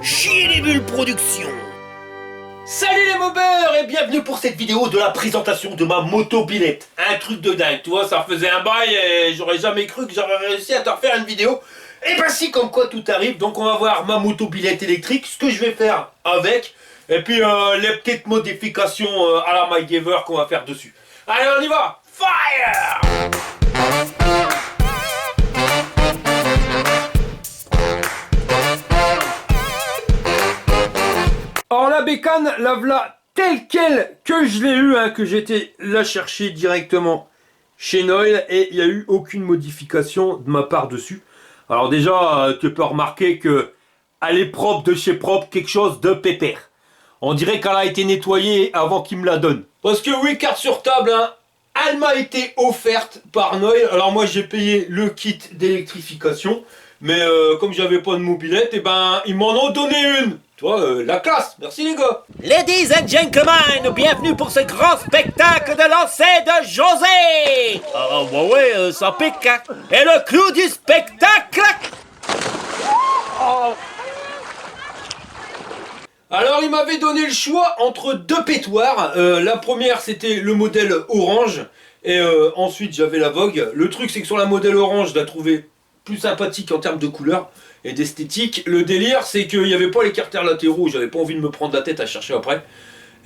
J-Bulles Productions. Salut les mobeurs et bienvenue pour cette vidéo de la présentation de ma motobilette. Un truc de dingue, tu vois, ça faisait un bail et j'aurais jamais cru que j'aurais réussi à te refaire une vidéo. Et ben si, comme quoi tout arrive, donc on va voir ma motobilette électrique, ce que je vais faire avec, et puis les petites modifications à la MacGyver qu'on va faire dessus. Allez, on y va. Fire! Alors la bécane, la voilà telle quelle que je l'ai eu, que j'étais la chercher directement chez Noël et il n'y a eu aucune modification de ma part dessus. Alors déjà, tu peux remarquer que elle est propre de chez propre, quelque chose de pépère. On dirait qu'elle a été nettoyée avant qu'il me la donne. Parce que oui, carte sur table, elle m'a été offerte par Noël. Alors moi j'ai payé le kit d'électrification, mais comme j'avais pas de mobilette, et ben ils m'en ont donné une. Toi, la classe, merci les gars. Ladies and gentlemen, bienvenue pour ce grand spectacle de lancer de José. Ah ouais, ça pique, hein. Et le clou du spectacle. Alors il m'avait donné le choix entre deux pétoires. La première c'était le modèle orange et ensuite j'avais la Vogue. Le truc c'est que sur la modèle orange je la trouvais plus sympathique en termes de couleur et d'esthétique. Le délire c'est qu'il n'y avait pas les carters latéraux, j'avais pas envie de me prendre la tête à chercher après.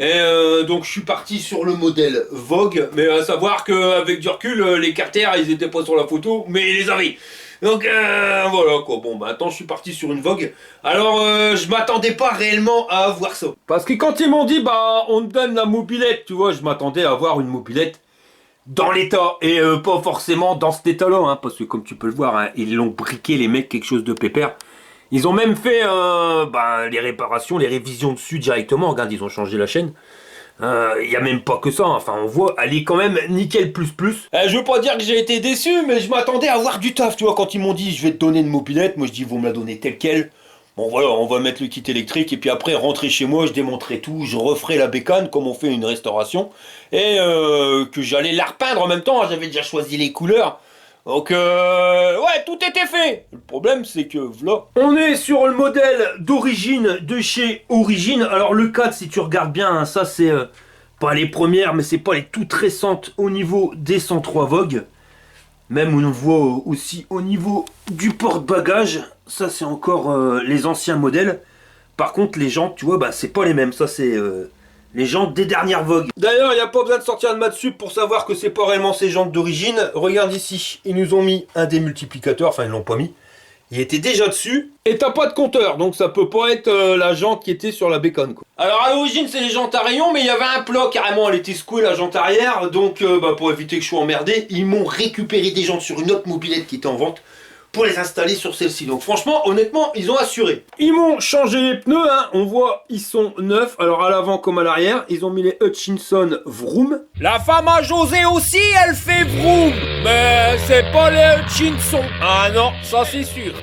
Et donc je suis parti sur le modèle Vogue, mais à savoir qu'avec du recul, les carters ils étaient pas sur la photo, mais ils les avaient. Donc voilà quoi, bon bah attends, je suis parti sur une Vogue. Alors je m'attendais pas réellement à avoir ça. Parce que quand ils m'ont dit bah on te donne la mobilette, tu vois, je m'attendais à avoir une mobilette dans l'état et pas forcément dans cet état là, parce que comme tu peux le voir, ils l'ont briqué les mecs quelque chose de pépère. Ils ont même fait les réparations, les révisions dessus directement. Regarde, ils ont changé la chaîne. Il n'y a même pas que ça, enfin on voit, elle est quand même nickel plus plus. Je veux pas dire que j'ai été déçu, mais je m'attendais à avoir du taf, tu vois, quand ils m'ont dit je vais te donner une mobilette, moi je dis ils vont me la donner telle quelle. Bon voilà, on va mettre le kit électrique et puis après rentrer chez moi, je démonterai tout, je referai la bécane comme on fait une restauration. Et que j'allais la repeindre en même temps, j'avais déjà choisi les couleurs. Donc ouais, tout était fait. Le problème c'est que voilà, on est sur le modèle d'origine de chez Origine. Alors le 4, si tu regardes bien, ça c'est pas les premières, mais c'est pas les toutes récentes au niveau des 103 Vogue. Même on voit aussi au niveau du porte-bagages, ça c'est encore les anciens modèles. Par contre les jantes, tu vois, bah c'est pas les mêmes, ça c'est les jantes des dernières Vogue. D'ailleurs, il n'y a pas besoin de sortir de Matsup pour savoir que c'est pas réellement ces jantes d'origine. Regarde ici, ils nous ont mis un démultiplicateur, enfin ils l'ont pas mis. Il était déjà dessus, et t'as pas de compteur, donc ça peut pas être la jante qui était sur la bécane, quoi. Alors à l'origine c'est les jantes à rayons, mais il y avait un plat carrément, elle était secouée la jante arrière, donc pour éviter que je sois emmerdé, ils m'ont récupéré des jantes sur une autre mobilette qui était en vente, pour les installer sur celle-ci. Donc franchement, honnêtement, ils ont assuré. Ils m'ont changé les pneus, on voit, ils sont neufs. Alors à l'avant comme à l'arrière, ils ont mis les Hutchinson Vroom. La femme à José aussi, elle fait vroom. Mais c'est pas les Hutchinson. Ah non, ça c'est sûr.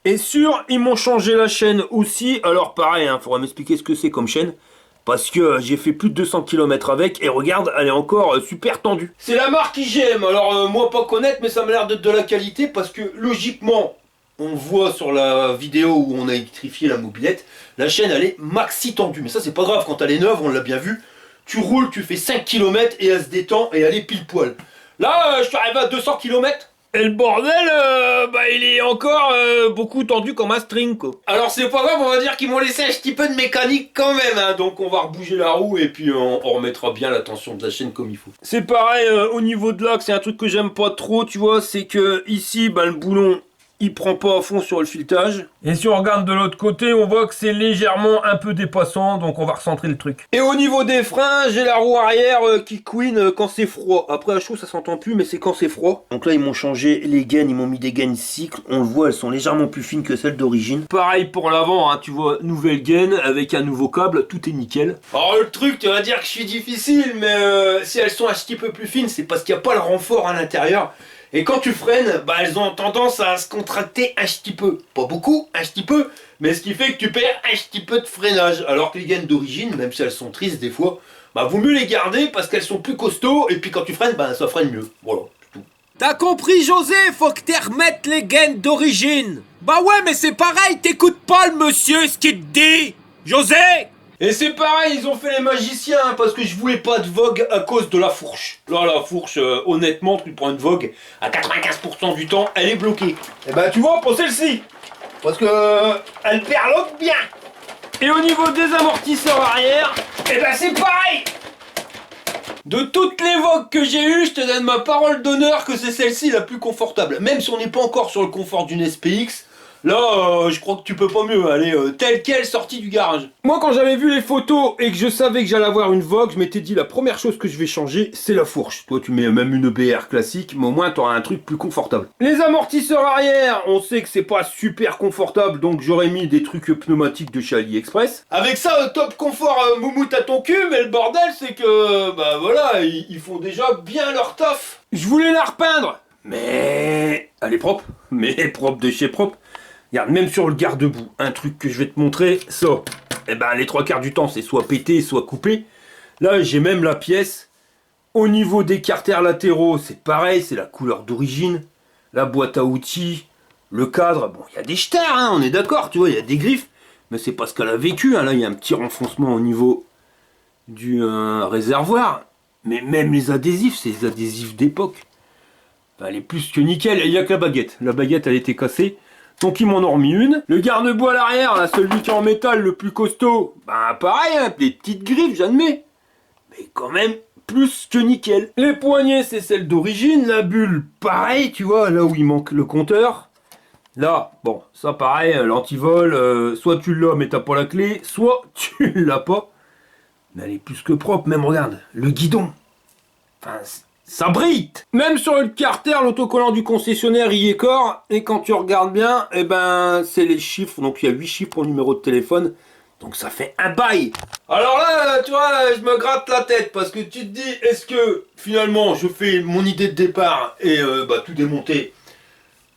Et sûr, ils m'ont changé la chaîne aussi. Alors pareil, faudra m'expliquer ce que c'est comme chaîne. Parce que j'ai fait plus de 200 km avec et regarde, elle est encore super tendue. C'est la marque IGM, alors moi pas connaître, mais ça m'a l'air d'être de la qualité parce que logiquement, on voit sur la vidéo où on a électrifié la mobilette, la chaîne elle est maxi tendue. Mais ça c'est pas grave, quand elle est neuve, on l'a bien vu, tu roules, tu fais 5 km et elle se détend et elle est pile poil. Là, je suis arrivé à 200 km. Et le bordel, il est encore beaucoup tendu comme un string, quoi. Alors c'est pas grave, on va dire qu'ils m'ont laissé un petit peu de mécanique quand même, donc on va rebouger la roue et puis on remettra bien la tension de la chaîne comme il faut. C'est pareil, au niveau de l'axe, c'est un truc que j'aime pas trop, tu vois, c'est que ici, le boulon, il prend pas à fond sur le filetage. Et si on regarde de l'autre côté, on voit que c'est légèrement un peu dépassant, donc on va recentrer le truc. Et au niveau des freins, j'ai la roue arrière qui couine quand c'est froid. Après à chaud, ça s'entend plus, mais c'est quand c'est froid. Donc là, ils m'ont changé les gaines, ils m'ont mis des gaines cycle. On le voit, elles sont légèrement plus fines que celles d'origine. Pareil pour l'avant, tu vois, nouvelle gaine avec un nouveau câble, tout est nickel. Alors le truc, tu vas dire que je suis difficile, mais si elles sont un petit peu plus fines, c'est parce qu'il n'y a pas le renfort à l'intérieur. Et quand tu freines, elles ont tendance à se contracter un petit peu. Pas beaucoup, un petit peu, mais ce qui fait que tu perds un petit peu de freinage. Alors que les gaines d'origine, même si elles sont tristes des fois, vaut mieux les garder parce qu'elles sont plus costauds et puis quand tu freines, ça freine mieux. Voilà, c'est tout. T'as compris, José? Faut que t'y remettes les gaines d'origine. Bah ouais, mais c'est pareil, t'écoutes pas le monsieur, ce qu'il te dit. José! Et c'est pareil, ils ont fait les magiciens, hein, parce que je voulais pas de Vogue à cause de la fourche. Là, la fourche, honnêtement, tu prends une Vogue, à 95% du temps, elle est bloquée. Et ben, tu vois, pour celle-ci, parce que elle perloque bien. Et au niveau des amortisseurs arrière, et ben c'est pareil. De toutes les Vogues que j'ai eues, je te donne ma parole d'honneur que c'est celle-ci la plus confortable. Même si on n'est pas encore sur le confort d'une SPX, là, je crois que tu peux pas mieux. Aller telle quelle sortie du garage. Moi, quand j'avais vu les photos et que je savais que j'allais avoir une Vogue, je m'étais dit la première chose que je vais changer, c'est la fourche. Toi, tu mets même une BR classique, mais au moins, t'auras un truc plus confortable. Les amortisseurs arrière, on sait que c'est pas super confortable, donc j'aurais mis des trucs pneumatiques de chez AliExpress. Avec ça, top confort moumoute à ton cul, mais le bordel, c'est que, bah voilà, ils font déjà bien leur taf. Je voulais la repeindre, mais elle est propre, mais propre de chez propre. Regarde, même sur le garde-boue, un truc que je vais te montrer, ça, eh ben les trois quarts du temps, c'est soit pété, soit coupé. Là, j'ai même la pièce. Au niveau des carters latéraux, c'est pareil, c'est la couleur d'origine. La boîte à outils, le cadre, bon, il y a des jetars, hein, on est d'accord, tu vois, il y a des griffes. Mais c'est parce qu'elle a vécu, hein, là, il y a un petit renfoncement au niveau du réservoir. Mais même les adhésifs, c'est des adhésifs d'époque. Enfin, elle est plus que nickel, il n'y a que la baguette. La baguette, elle était cassée. Donc ils m'en ont remis une. Le garde-boue à l'arrière, là, celui qui est en métal, le plus costaud, bah pareil, hein, des petites griffes, j'admets. Mais quand même, plus que nickel. Les poignées, c'est celle d'origine. La bulle, pareil, tu vois, là où il manque le compteur. Là, bon, ça pareil, l'antivol, soit tu l'as mais t'as pas la clé, soit tu l'as pas. Mais elle est plus que propre, même regarde, le guidon. Enfin, ça brille. Même sur le carter, l'autocollant du concessionnaire y est corps. Et quand tu regardes bien, eh ben, c'est les chiffres. Donc il y a 8 chiffres pour le numéro de téléphone. Donc ça fait un bail. Alors là, tu vois, je me gratte la tête. Parce que tu te dis, est-ce que finalement, je fais mon idée de départ et tout démonter,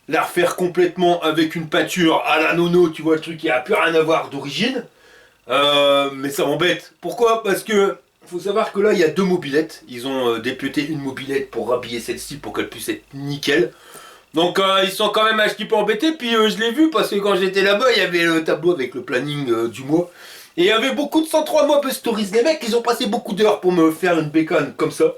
la refaire complètement avec une peinture à la nono, tu vois, le truc qui a plus rien à voir d'origine. Mais ça m'embête. Pourquoi? Parce que faut savoir que là il y a deux mobilettes. Ils ont dépioté une mobilette pour rhabiller celle-ci pour qu'elle puisse être nickel. Donc ils sont quand même un petit peu embêtés. Puis je l'ai vu parce que quand j'étais là-bas il y avait le tableau avec le planning du mois. Et il y avait beaucoup de 103 mois stories. Les mecs ils ont passé beaucoup d'heures pour me faire une bécane comme ça.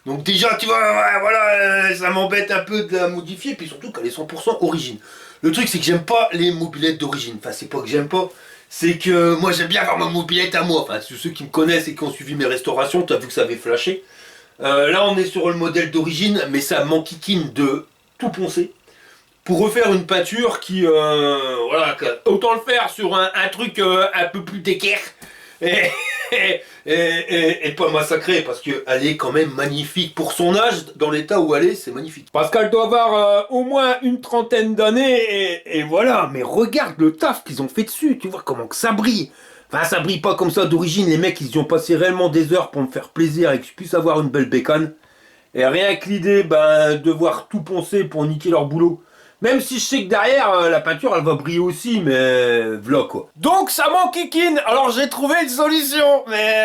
Donc déjà tu vois voilà ça m'embête un peu de la modifier. Puis surtout qu'elle est 100% origine. Le truc c'est que j'aime pas les mobilettes d'origine. Enfin c'est pas que j'aime pas. C'est que moi j'aime bien avoir ma mobilette à moi. Enfin, ceux qui me connaissent et qui ont suivi mes restaurations, tu as vu que ça avait flashé. Là on est sur le modèle d'origine, mais ça m'enquiquine de tout poncer. Pour refaire une peinture qui, voilà, autant le faire sur un truc un peu plus d'équerre. Et pas massacrer parce qu'elle est quand même magnifique pour son âge, dans l'état où elle est, c'est magnifique. Parce qu'elle doit avoir au moins une trentaine d'années et voilà, mais regarde le taf qu'ils ont fait dessus, tu vois comment que ça brille. Enfin ça brille pas comme ça d'origine, les mecs ils y ont passé réellement des heures pour me faire plaisir et que je puisse avoir une belle bécane. Et rien que l'idée de voir tout poncer pour niquer leur boulot. Même si je sais que derrière, la peinture, elle va briller aussi, mais voilà quoi. Donc ça m'enquiquine. Alors j'ai trouvé une solution, mais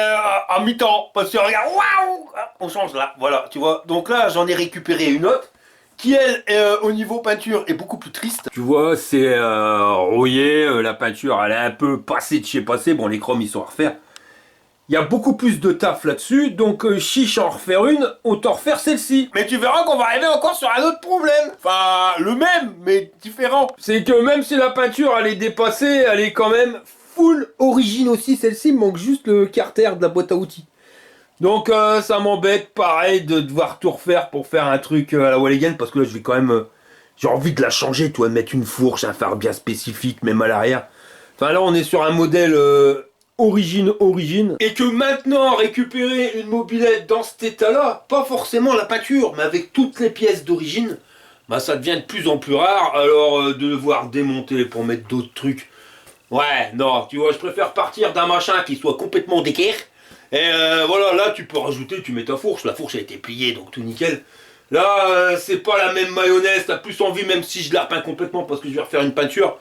à mi-temps. Parce que regarde, waouh, on change là, voilà, tu vois. Donc là, j'en ai récupéré une autre, qui elle, au niveau peinture, est beaucoup plus triste. Tu vois, c'est rouillé, la peinture, elle est un peu passée de chez passé. Bon, les chromes, ils sont à refaire. Il y a beaucoup plus de taf là-dessus, donc chiche en refaire une, autant refaire celle-ci. Mais tu verras qu'on va arriver encore sur un autre problème. Enfin, le même, mais différent. C'est que même si la peinture, elle est dépassée, elle est quand même full origine aussi. Celle-ci, il manque juste le carter de la boîte à outils. Donc ça m'embête, pareil, de devoir tout refaire pour faire un truc à la Walligan, parce que là, je vais quand même... j'ai envie de la changer, toi, de mettre une fourche, un phare bien spécifique, même à l'arrière. Enfin, là, on est sur un modèle... origine, et que maintenant récupérer une mobilette dans cet état là, pas forcément la peinture mais avec toutes les pièces d'origine, bah ça devient de plus en plus rare. Alors de devoir démonter pour mettre d'autres trucs, ouais non, tu vois, je préfère partir d'un machin qui soit complètement d'équerre et voilà, là tu peux rajouter, tu mets ta fourche, la fourche a été pliée donc tout nickel. Là c'est pas la même mayonnaise, t'as plus envie, même si je la repeins complètement parce que je vais refaire une peinture,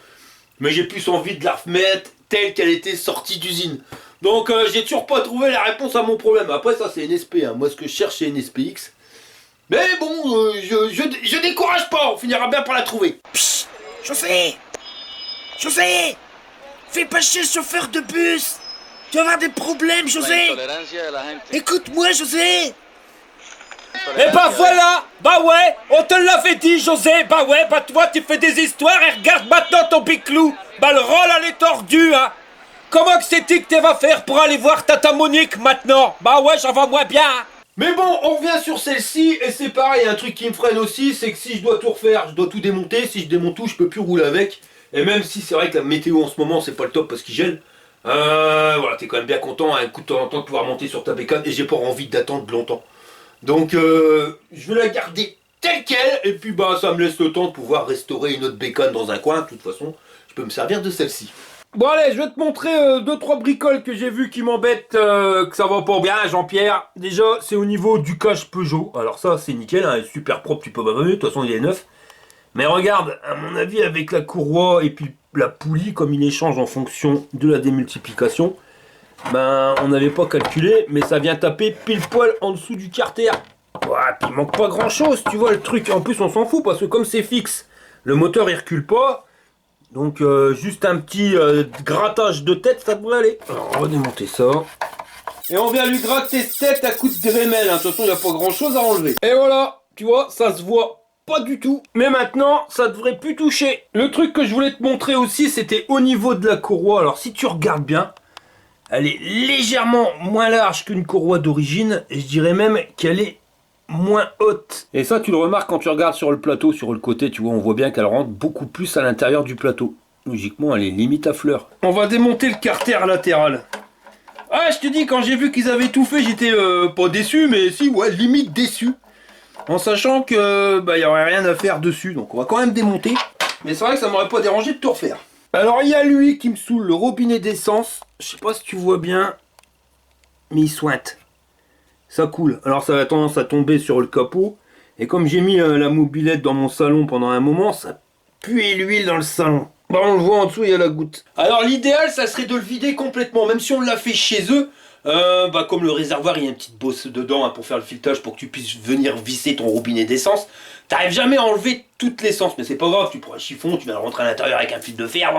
mais j'ai plus envie de la remettre telle qu'elle était sortie d'usine. Donc j'ai toujours pas trouvé la réponse à mon problème. Après ça c'est une SP, hein. Moi ce que je cherche c'est une SPX. Mais bon, je décourage pas, on finira bien par la trouver. Psst, José, fais pas chier le chauffeur de bus. Tu vas avoir des problèmes, José. Écoute-moi, José. Eh bah voilà. Bah ouais, on te l'avait dit, José. Bah ouais, bah toi tu fais des histoires et regarde maintenant ton biclou. Bah le rôle elle est tordue, hein. Comment que c'est-tu que tu vas faire pour aller voir Tata Monique maintenant? Bah ouais, j'en vois moins bien, hein. Mais bon, on revient sur celle-ci, et c'est pareil, un truc qui me freine aussi, c'est que si je dois tout refaire, je dois tout démonter, si je démonte tout, je peux plus rouler avec. Et même si c'est vrai que la météo en ce moment, c'est pas le top parce qu'il gèle, voilà, t'es quand même bien content, un coup de temps en temps, de pouvoir monter sur ta bécane, et j'ai pas envie d'attendre longtemps. Donc, je vais la garder telle quelle, et puis bah, ça me laisse le temps de pouvoir restaurer une autre bécane dans un coin. De toute façon, je peux me servir de celle-ci. Bon allez, je vais te montrer 2-3 bricoles que j'ai vu qui m'embêtent, que ça va pas bien, Jean-Pierre. Déjà, c'est au niveau du cache Peugeot. Alors ça, c'est nickel, hein, super propre, tu peux pas mieux, de toute façon il est neuf. Mais regarde, à mon avis, avec la courroie et puis la poulie, comme il échange en fonction de la démultiplication, ben on n'avait pas calculé, mais ça vient taper pile poil en dessous du carter. Ouais, puis il manque pas grand chose, tu vois le truc. En plus on s'en fout parce que comme c'est fixe, le moteur il recule pas. Donc juste un petit grattage de tête, ça devrait aller. Alors on va démonter ça. Et on vient lui gratter tête à coups de Dremel, hein. De toute façon il n'y a pas grand chose à enlever. Et voilà, tu vois, ça se voit pas du tout. Mais maintenant, ça devrait plus toucher. Le truc que je voulais te montrer aussi, c'était au niveau de la courroie. Alors si tu regardes bien, elle est légèrement moins large qu'une courroie d'origine. Et je dirais même qu'elle est moins haute. Et ça tu le remarques quand tu regardes sur le plateau, sur le côté, tu vois, on voit bien qu'elle rentre beaucoup plus à l'intérieur du plateau. Logiquement elle est limite à fleur. On va démonter le carter latéral. Ah, je te dis, quand j'ai vu qu'ils avaient tout fait, j'étais pas déçu, mais si, ouais, limite déçu. En sachant que bah y aurait rien à faire dessus, donc on va quand même démonter. Mais c'est vrai que ça m'aurait pas dérangé de tout refaire. Alors il y a lui qui me saoule, le robinet d'essence. Je sais pas si tu vois bien, mais il sointe. Ça coule. Alors ça a tendance à tomber sur le capot. Et comme j'ai mis la mobilette dans mon salon pendant un moment, ça pue l'huile dans le salon. Bah on le voit en dessous, il y a la goutte. Alors l'idéal, ça serait de le vider complètement. Même si on l'a fait chez eux, bah comme le réservoir, il y a une petite bosse dedans hein, pour faire le filetage, pour que tu puisses venir visser ton robinet d'essence. T'arrives jamais à enlever toute l'essence, mais c'est pas grave, tu prends un chiffon, tu viens le rentrer à l'intérieur avec un fil de fer,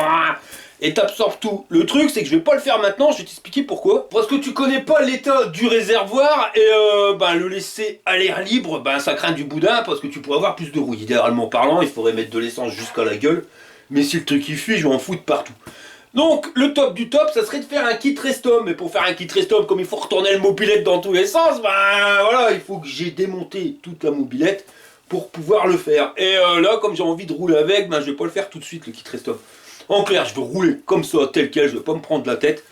et t'absorbes tout. Le truc, c'est que je vais pas le faire maintenant, je vais t'expliquer pourquoi. Parce que tu connais pas l'état du réservoir, et bah, le laisser à l'air libre, bah, ça craint du boudin, parce que tu pourrais avoir plus de rouille. Idéalement parlant, il faudrait mettre de l'essence jusqu'à la gueule, mais si le truc il fuit, je vais en foutre partout. Donc le top du top, ça serait de faire un kit Restom. Mais pour faire un kit Restom, comme il faut retourner le mobilette dans tous les sens, ben voilà, il faut que j'ai démonté toute la mobilette pour pouvoir le faire. Et là, comme j'ai envie de rouler avec, ben je vais pas le faire tout de suite le kit Restom. En clair, je vais rouler comme ça, tel quel, je vais pas me prendre la tête.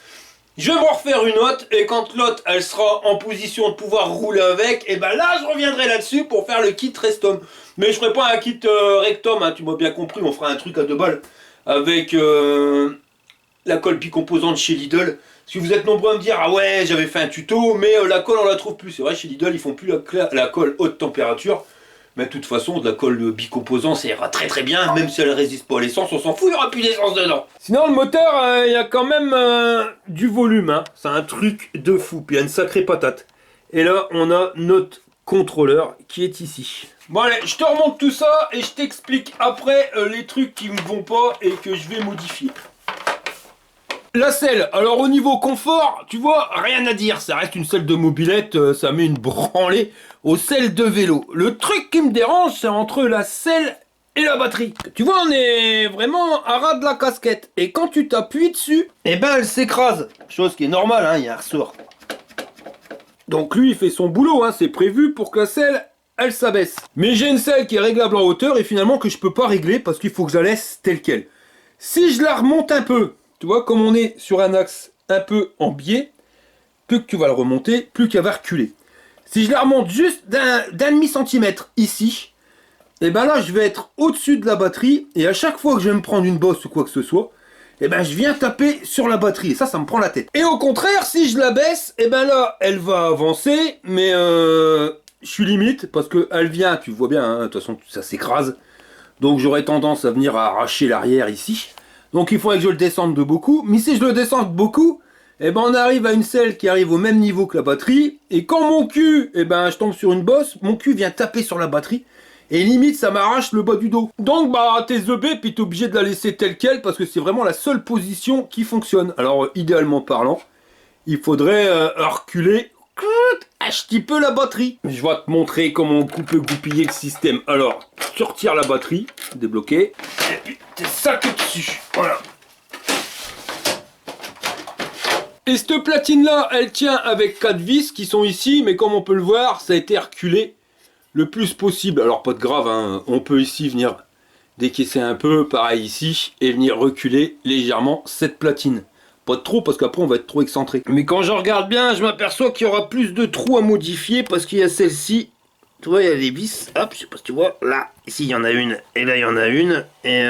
Je vais m'en refaire une autre, et quand l'autre, elle sera en position de pouvoir rouler avec, et ben là, je reviendrai là-dessus pour faire le kit Restom. Mais je ferai pas un kit Rectom, hein, tu m'as bien compris, on fera un truc à 2 balles avec la colle bicomposante chez Lidl. Si vous êtes nombreux à me dire, ah ouais, j'avais fait un tuto, mais la colle, on la trouve plus. C'est vrai, chez Lidl, ils font plus la colle haute température. Mais de toute façon, de la colle bicomposante, ça ira très très bien, même si elle résiste pas à l'essence, on s'en fout, il n'y aura plus d'essence dedans. Sinon, le moteur, il y a quand même du volume, hein. C'est un truc de fou, puis il y a une sacrée patate. Et là, on a notre contrôleur qui est ici. Bon allez, je te remonte tout ça et je t'explique après les trucs qui me vont pas et que je vais modifier. La selle, alors au niveau confort, tu vois, rien à dire, ça reste une selle de mobilette, ça met une branlée aux selles de vélo. Le truc qui me dérange, c'est entre la selle et la batterie. Tu vois, on est vraiment à ras de la casquette. Et quand tu t'appuies dessus, eh ben elle s'écrase. Chose qui est normale, hein, il y a un ressort. Donc lui, il fait son boulot, hein, c'est prévu pour que la selle, elle s'abaisse. Mais j'ai une selle qui est réglable en hauteur et finalement que je peux pas régler parce qu'il faut que je la laisse telle quelle. Si je la remonte un peu, tu vois, comme on est sur un axe un peu en biais, plus que tu vas le remonter, plus qu'elle va reculer. Si je la remonte juste d'un demi-centimètre ici, et ben là je vais être au-dessus de la batterie, et à chaque fois que je vais me prendre une bosse ou quoi que ce soit, et ben je viens taper sur la batterie, et ça me prend la tête. Et au contraire, si je la baisse, et ben là elle va avancer, mais je suis limite, parce qu'elle vient, tu vois bien, hein, de toute façon ça s'écrase, donc j'aurais tendance à venir arracher l'arrière ici. Donc il faudrait que je le descende de beaucoup. Mais si je le descends de beaucoup, Et ben on arrive à une selle qui arrive au même niveau que la batterie. Et quand mon cul, je tombe sur une bosse, mon cul vient taper sur la batterie. Et limite ça m'arrache le bas du dos. Donc t'es zeubé puis t'es obligé de la laisser telle quelle parce que c'est vraiment la seule position qui fonctionne. Alors idéalement parlant, il faudrait reculer un petit peu la batterie. Je vais te montrer comment on peut goupiller le système. Alors, tu retires la batterie, débloquer, et puis t'es saqué dessus. Voilà. Et cette platine là, elle tient avec 4 vis qui sont ici, mais comme on peut le voir, ça a été reculé le plus possible. Alors pas de grave, hein. On peut ici venir décaisser un peu, pareil ici, et venir reculer légèrement cette platine. Pas de trop parce qu'après on va être trop excentré. Mais quand je regarde bien, je m'aperçois qu'il y aura plus de trous à modifier parce qu'il y a celle-ci. Tu vois, il y a les vis. Hop, je sais pas si tu vois. Là, ici il y en a une et là il y en a une. Et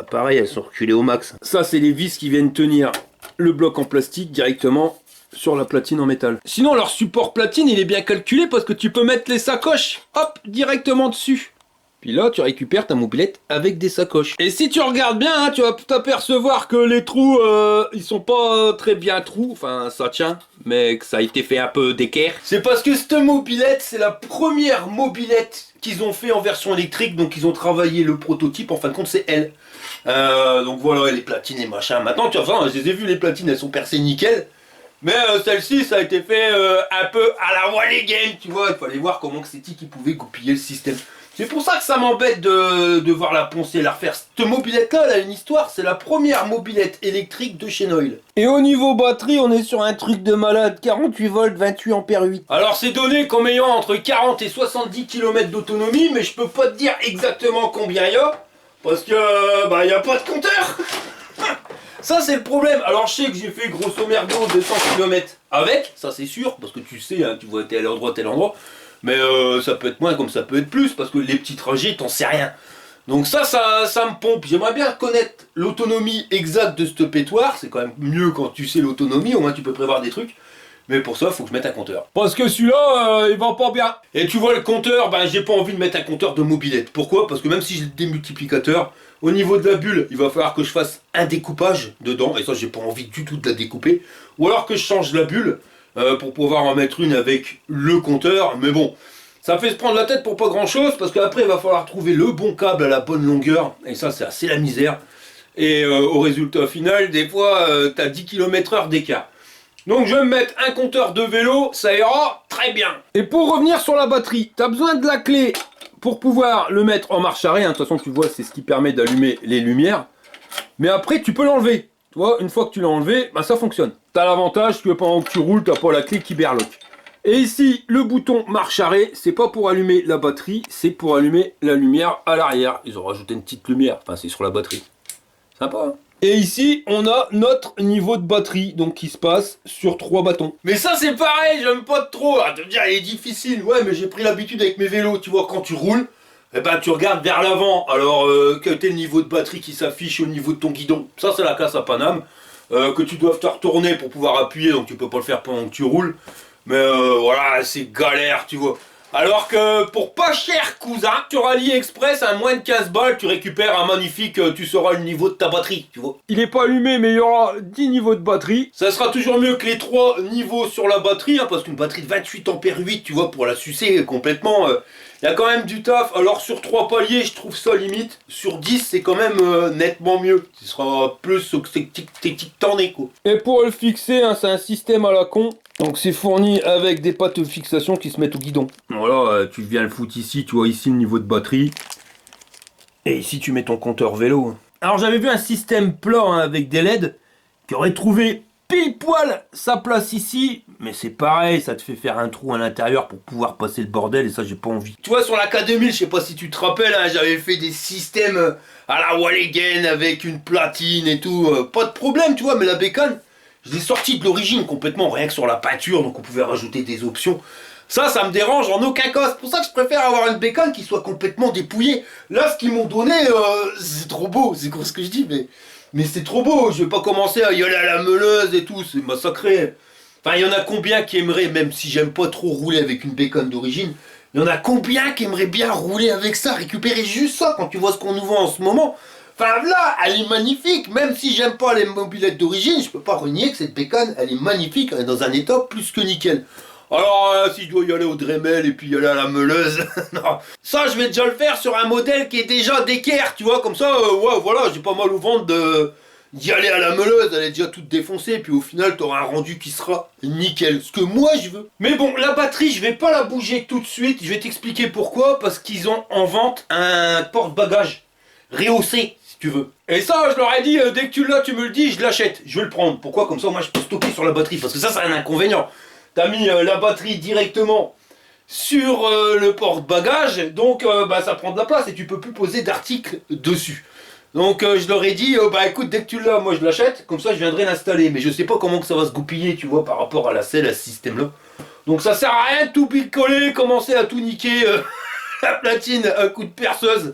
pareil, elles sont reculées au max. Ça, c'est les vis qui viennent tenir le bloc en plastique directement sur la platine en métal. Sinon, leur support platine, il est bien calculé parce que tu peux mettre les sacoches, hop, directement dessus. Puis là, tu récupères ta mobilette avec des sacoches. Et si tu regardes bien, hein, tu vas t'apercevoir que les trous, ils sont pas très bien trous. Enfin, ça tient, mais que ça a été fait un peu d'équerre. C'est parce que cette mobilette, c'est la première mobilette qu'ils ont fait en version électrique. Donc, ils ont travaillé le prototype. En fin de compte, c'est elle. Donc voilà, les platines et machin. Maintenant, tu vois, je les ai vues, les platines, elles sont percées nickel. Mais celle-ci, ça a été fait un peu à la Wally Game, tu vois. Il fallait voir comment c'était qu'ils pouvaient goupiller le système. C'est pour ça que ça m'embête de voir la poncer et la refaire. Cette mobilette-là, elle a une histoire. C'est la première mobilette électrique de chez Noil. Et au niveau batterie, on est sur un truc de malade. 48 volts, 28 ampères 8. Alors c'est donné comme ayant entre 40 et 70 km d'autonomie. Mais je peux pas te dire exactement combien il y a. Parce que, il n'y a pas de compteur. Ça c'est le problème. Alors je sais que j'ai fait grosso merdo 200 km avec. Ça c'est sûr. Parce que tu sais, hein, tu vois tel endroit. Mais ça peut être moins comme ça peut être plus, parce que les petits trajets, t'en sais rien. Donc ça me pompe. J'aimerais bien connaître l'autonomie exacte de ce pétoire. C'est quand même mieux quand tu sais l'autonomie, au moins tu peux prévoir des trucs. Mais pour ça, il faut que je mette un compteur. Parce que celui-là, il va pas bien. Et tu vois le compteur, j'ai pas envie de mettre un compteur de mobilette. Pourquoi? Parce que même si j'ai le démultiplicateur, au niveau de la bulle, il va falloir que je fasse un découpage dedans. Et ça, j'ai pas envie du tout de la découper. Ou alors que je change la bulle. Pour pouvoir en mettre une avec le compteur, mais bon, ça fait se prendre la tête pour pas grand chose, parce qu'après il va falloir trouver le bon câble à la bonne longueur, et ça c'est assez la misère, et au résultat final, des fois, t'as 10 km/h d'écart. Donc je vais me mettre un compteur de vélo, ça ira très bien. Et pour revenir sur la batterie, t'as besoin de la clé pour pouvoir le mettre en marche arrêt, hein. De toute façon tu vois, c'est ce qui permet d'allumer les lumières, mais après tu peux l'enlever. Tu vois, une fois que tu l'as enlevé, ça fonctionne. T'as l'avantage que pendant que tu roules, t'as pas la clé qui berloque. Et ici, le bouton marche arrêt, c'est pas pour allumer la batterie, c'est pour allumer la lumière à l'arrière. Ils ont rajouté une petite lumière, enfin c'est sur la batterie. Sympa, hein? Et ici, on a notre niveau de batterie, donc qui se passe sur 3 bâtons. Mais ça c'est pareil, j'aime pas trop. Ah, de me dire, il est difficile. Ouais, mais j'ai pris l'habitude avec mes vélos, tu vois, quand tu roules, tu regardes vers l'avant, alors que t'es le niveau de batterie qui s'affiche au niveau de ton guidon. Ça c'est la classe à Paname. Que tu dois te retourner pour pouvoir appuyer, donc tu peux pas le faire pendant que tu roules. Mais voilà, c'est galère, tu vois. Alors que pour pas cher, cousin, sur AliExpress, à moins de 15 balles, tu récupères un magnifique, tu sauras le niveau de ta batterie, tu vois. Il est pas allumé, mais il y aura 10 niveaux de batterie. Ça sera toujours mieux que les 3 niveaux sur la batterie, hein, parce qu'une batterie de 28 ampères 8, tu vois, pour la sucer complètement, il y a quand même du taf. Alors sur 3 paliers, je trouve ça limite. Sur 10, c'est quand même nettement mieux. Ce sera plus tic-tac-tané, quoi. Et pour le fixer, hein, c'est un système à la con. Donc c'est fourni avec des pattes de fixation qui se mettent au guidon. Voilà, tu viens le foutre ici, tu vois ici le niveau de batterie. Et ici tu mets ton compteur vélo. Alors j'avais vu un système plat, hein, avec des LED qui aurait trouvé pile poil sa place ici. Mais c'est pareil, ça te fait faire un trou à l'intérieur pour pouvoir passer le bordel et ça j'ai pas envie. Tu vois sur la K2000, je sais pas si tu te rappelles, hein, j'avais fait des systèmes à la Walligen avec une platine et tout. Pas de problème, tu vois, mais la bécane, je l'ai sorti de l'origine complètement, rien que sur la peinture, donc on pouvait rajouter des options. Ça me dérange en aucun cas. C'est pour ça que je préfère avoir une bécane qui soit complètement dépouillée. Là, ce qu'ils m'ont donné, c'est trop beau. C'est ce que je dis, mais c'est trop beau. Je vais pas commencer à y aller à la meuleuse et tout, c'est massacré. Enfin, il y en a combien qui aimeraient, même si j'aime pas trop rouler avec une bécane d'origine, il y en a combien qui aimeraient bien rouler avec ça, récupérer juste ça quand tu vois ce qu'on nous vend en ce moment. Enfin là, elle est magnifique. Même si j'aime pas les mobylettes d'origine, je peux pas renier que cette bécane, elle est magnifique. Elle est dans un état plus que nickel. Alors, si je dois y aller au Dremel et puis y aller à la meuleuse, non. Ça, je vais déjà le faire sur un modèle qui est déjà d'équerre, tu vois, comme ça, ouais, voilà, j'ai pas mal au ventre d'y aller à la meuleuse, elle est déjà toute défoncée, puis au final, t'auras un rendu qui sera nickel, ce que moi je veux. Mais bon, la batterie, je vais pas la bouger tout de suite, je vais t'expliquer pourquoi, parce qu'ils ont en vente un porte-bagages rehaussé, si tu veux. Et ça, je leur ai dit, dès que tu l'as, tu me le dis, je l'achète, je vais le prendre. Pourquoi? Comme ça, moi, je peux stocker sur la batterie, parce que ça, c'est un inconvénient. T'as mis la batterie directement sur le porte-bagages, donc bah, ça prend de la place et tu peux plus poser d'articles dessus. Donc je leur ai dit, bah écoute, dès que tu l'as, moi je l'achète, comme ça je viendrai l'installer. Mais je sais pas comment que ça va se goupiller, tu vois, par rapport à la selle, à ce système-là. Donc ça sert à rien de tout picoler, commencer à tout niquer la platine à coup de perceuse.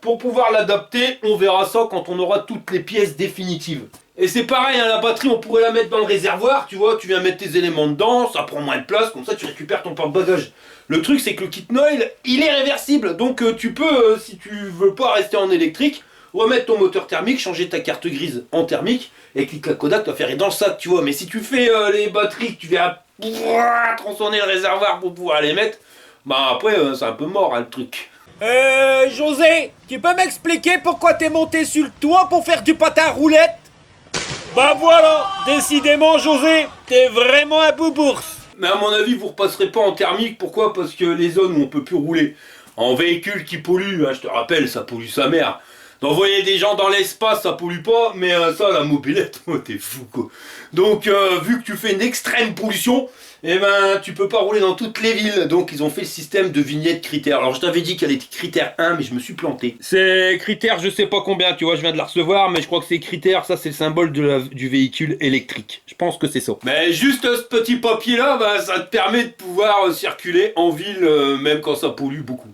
Pour pouvoir l'adapter, on verra ça quand on aura toutes les pièces définitives. Et c'est pareil, hein, la batterie, on pourrait la mettre dans le réservoir, tu vois, tu viens mettre tes éléments dedans, ça prend moins de place, comme ça tu récupères ton porte-bagages. Le truc, c'est que le kit Noil, il est réversible, donc tu peux, si tu veux pas rester en électrique, remettre ton moteur thermique, changer ta carte grise en thermique, et clic à Kodak, tu vas faire dans le sac, tu vois. Mais si tu fais les batteries, que tu viens tronçonner le réservoir pour pouvoir les mettre, bah après, c'est un peu mort, hein, le truc. José, tu peux m'expliquer pourquoi t'es monté sur le toit pour faire du patin à roulette? Bah voilà, décidément José, t'es vraiment un boubours. Mais à mon avis, vous repasserez pas en thermique, pourquoi? Parce que les zones où on peut plus rouler en véhicule qui pollue, hein, je te rappelle, ça pollue sa mère. D'envoyer des gens dans l'espace, ça pollue pas, mais ça, la mobilette, oh, t'es fou quoi. Donc, vu que tu fais une extrême pollution, eh ben, tu peux pas rouler dans toutes les villes. Donc, ils ont fait le système de vignettes critères. Alors, je t'avais dit qu'elle était critère 1, mais je me suis planté. C'est critère, je sais pas combien, tu vois, je viens de la recevoir, mais je crois que c'est critère, ça, c'est le symbole du véhicule électrique. Je pense que c'est ça. Mais juste ce petit papier-là, bah, ça te permet de pouvoir circuler en ville, même quand ça pollue beaucoup.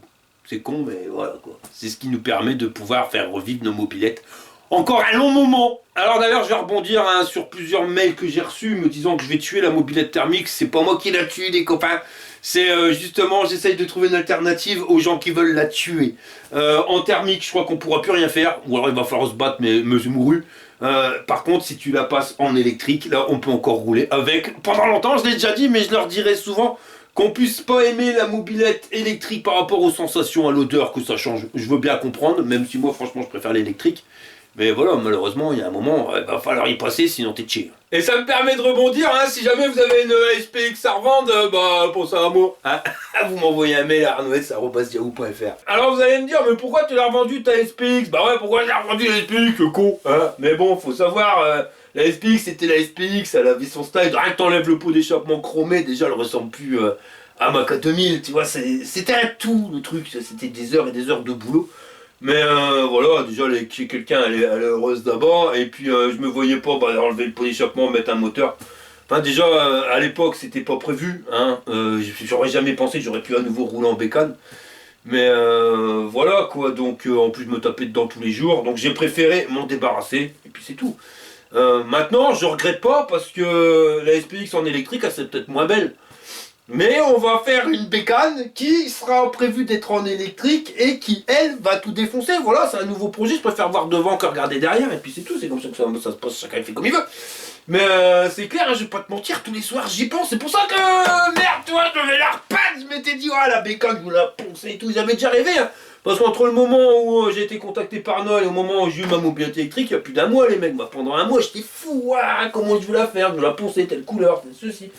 C'est con, mais voilà quoi. C'est ce qui nous permet de pouvoir faire revivre nos mobilettes encore un long moment. Alors d'ailleurs, je vais rebondir hein, sur plusieurs mails que j'ai reçus me disant que je vais tuer la mobilette thermique. C'est pas moi qui la tue, les copains. C'est justement, j'essaye de trouver une alternative aux gens qui veulent la tuer. En thermique, je crois qu'on pourra plus rien faire. Ou alors il va falloir se battre, mais monsieur mouru. Par contre, si tu la passes en électrique, là, on peut encore rouler avec. Pendant longtemps, je l'ai déjà dit, mais je leur dirai souvent qu'on puisse pas aimer la mobilette électrique par rapport aux sensations, à l'odeur que ça change. Je veux bien comprendre, même si moi, franchement, je préfère l'électrique. Mais voilà, malheureusement, il y a un moment, il va falloir y passer, sinon t'es chier. Et ça me permet de rebondir, hein, si jamais vous avez une SPX à revendre, bah, pour ça à moi, hein, vous m'envoyez un mail à arnoët@yahoo.fr. Alors vous allez me dire, mais pourquoi tu l'as revendu ta SPX? Bah ouais, pourquoi j'ai revendu la SPX, con, hein? Mais bon, faut savoir, la SPX c'était la SPX, elle avait son style, rien que t'enlèves le pot d'échappement chromé, déjà elle ressemble plus à ma K2000, tu vois, c'était un tout, le truc, c'était des heures et des heures de boulot. Mais voilà, déjà chez quelqu'un elle est heureuse d'abord, et puis je me voyais pas enlever le pot d'échappement, mettre un moteur. Enfin déjà à l'époque c'était pas prévu, hein. J'aurais jamais pensé que j'aurais pu à nouveau rouler en bécane. Mais voilà quoi, donc en plus je me tapais dedans tous les jours, donc j'ai préféré m'en débarrasser, et puis c'est tout. Maintenant je regrette pas parce que la SPX en électrique elle serait peut-être moins belle. Mais on va faire une bécane qui sera prévue d'être en électrique et qui, elle, va tout défoncer. Voilà, c'est un nouveau projet, je préfère voir devant que regarder derrière. Et puis c'est tout, c'est comme ça que ça se passe, chacun fait comme il veut. Mais c'est clair, hein, je vais pas te mentir, tous les soirs j'y pense. C'est pour ça que, merde, toi, je devais la repeindre. Je m'étais dit, ah, la bécane, je vous la poncer et tout. Ils avaient déjà rêvé, hein. Parce qu'entre le moment où j'ai été contacté par Noël et au moment où j'ai eu ma mobilette électrique, il y a plus d'un mois, les mecs. Bah, pendant un mois, j'étais fou, ah, comment je veux la faire, je veux la poncer, telle couleur, ceci.